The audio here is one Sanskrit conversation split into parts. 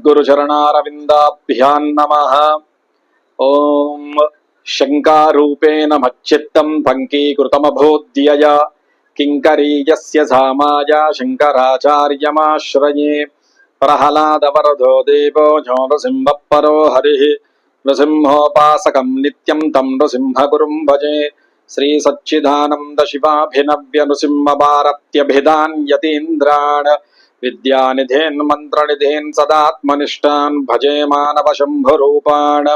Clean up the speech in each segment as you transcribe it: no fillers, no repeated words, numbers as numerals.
सद्गुरुचरणारविन्दाभ्यां नमः। ओम शङ्कारूपेण मच्चित्तं पङ्कीकृतमभूद्यया किङ्करीयस्य सामाया शङ्कराचार्यमाश्रये। प्रह्लादवरदो देवो जो नृसिंहः परो हरिः नृसिंहोपासकं नित्यं तं नृसिंहगुरुं भजे। श्री सच्चिदानंद शिवाभिनव्य नृसिंहभारत्यभिधान यतीन्द्रान् विद्यानिधेन् मन्त्रनिधेन् सदात्मनिष्ठान् भजे मानव शम्भुरूपान्।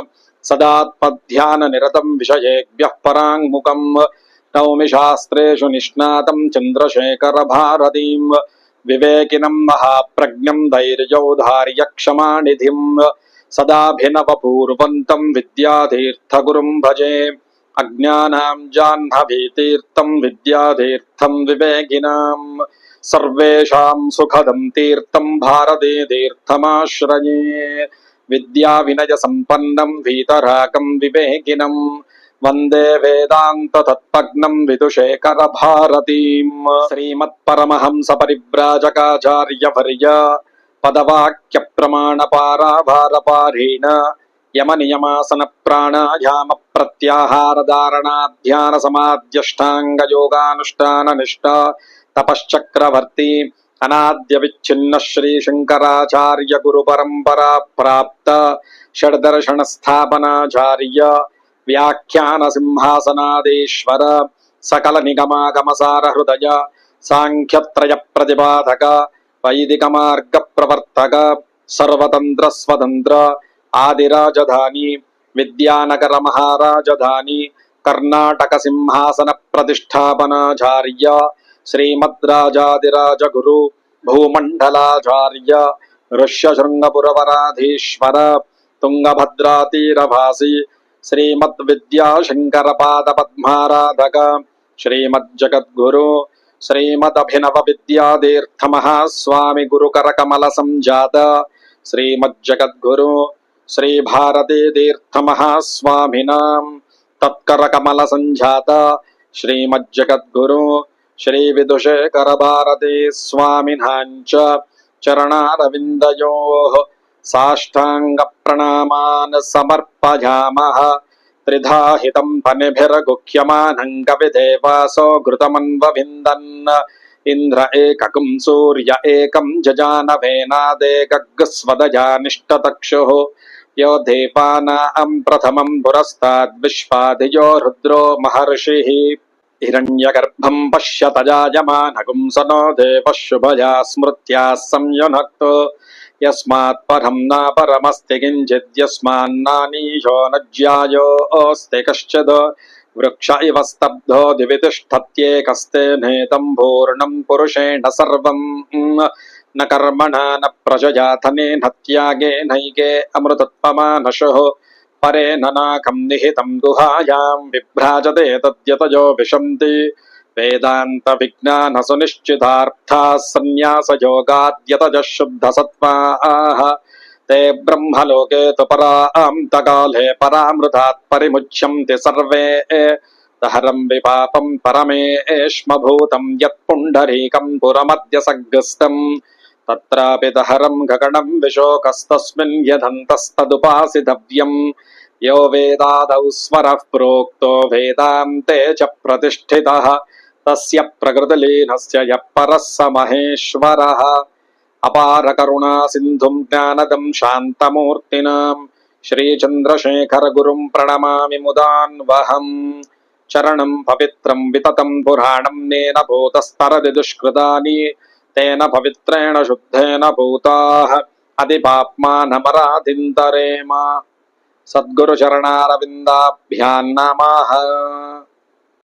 सदात्मध्यान निरतं विषयेभ्यः पराङ्मुखं नौमि शास्त्रेषु निष्णातं चन्द्रशेखर भारतीं विवेकिनं महाप्रज्ञं धैर्यौधार्यक्षमानिधिं सदाभिनवपूर्वन्तं विद्यातीर्थगुरुं भजे। अज्ञानां जाह्नवीतीर्थं विद्यातीर्थं विवेकिनां सर्वेषां सुखदं तीर्थं भारती तीर्थमाश्रये। विद्या विनय संपन्नं वीतरागं विवेकिनं वंदे वेदांत तत्पग्नं विदुशेखर भारतीं। श्रीमत्परमहंस परिव्राजकाचार्यवर्य पदवाक्य प्रमाण पाराभारपारेण यम नियमासन प्राणायाम प्रत्याहार धारणा ध्यान समाध्यष्टांग योगानुष्ठान निष्ठा तपश्चक्रवर्ती अनाद्य विच्छिन्न श्री शंकराचार्य गुरु परंपरा प्राप्त षड्दर्शन स्थापनाचार्य व्याख्यान सिंहासनाधीश्वर सकल निगमागम सार हृदय सांख्यत्रय प्रतिपादक वैदिक मार्ग प्रवर्तक सर्वतंत्र स्वतंत्र आदिराजधानी विद्यानगर महाराजधानी कर्नाटक सिंहासन प्रतिष्ठापनाचार्य श्रीमद्राजाधिराज गुरु भूमंडलाचार्य ऋष्यशृंगपुरवराधीश्वर तुंगभद्रातीरभासी श्रीमद्विद्याशंकर पाद पद्माराधक श्रीमज्जगद्गुरु श्रीमदभिनव विद्यातीर्थ महास्वामी गुरुकर कमल संजात श्रीमज्जगद्गुरु श्री भारती तीर्थ महास्वामिनां तत्कर कमल संजात श्रीमज्जगद्गुरु श्री विदुशेखर भारती स्वामिनांच चरणारविन्दयोः साष्टांग प्रणामान् समर्पयामः। त्रिधा हितं फणिभिर्गुह्यमानं कविदेवासो घृतमन्वविन्दन् इंद्र एककं सूर्य एकं जजानवेनादेकग्स्वदजानिष्टतक्षुः यो देवानां प्रथमं पुरस्ताद् विश्वाधियो रुद्रो महर्षिः। हिरण्यगर्भं पश्यत जायमानगुं सनो देवः शुभया स्मृत्या संयुनक्तो यस्मात् परं न परमस्ति किञ्चित् यस्मान्नानीयो न ज्यायोऽस्ति कश्चित् वृक्ष इव स्तब्धो दिवि तिष्ठत्येकस्तेनेदं पूर्णं पुरुषेण सर्वं न कर्मणा न प्रजया धनेन त्यागेनैके अमृतत्वमानशुः परेण नाकं निहितं गुहायां विभ्राजते तद्यतयो विशन्ति वेदान्त विज्ञान सुनिश्चितार्थाः संन्यासयोगाद्यतजः शुद्धसत्त्वाः ते ब्रह्मलोके तु परान्तकाले परामृतात् परिमुच्यन्ते सर्वे दहरं विपापं परमेष्मभूतं यत्पुण्डरीकं पुरमद्य सग्रस्तं तत्रापि दहरं गगनं विशोकस्तस्मिन् यदन्तस्तदुपासितव्यम् यो वेदादौ स्वरः प्रोक्तो वेदान्ते च प्रतिष्ठितः तस्य प्रकृतिलीनस्य यः परः स महेश्वरः। अपार करुणा सिन्धुं ज्ञानदं शान्तमूर्तिनां श्रीचन्द्रशेखर गुरुं प्रणमामि मुदान्वहम्। चरणं पवित्रं विततं पुराणं नेन भूतस्तरति दुष्कृतानि तेन पवित्रेण शुद्धेन भूताः अधिपाप्मानमराधिन्तरेम। सद्गुरुचरणारविन्दाभ्यां नमः।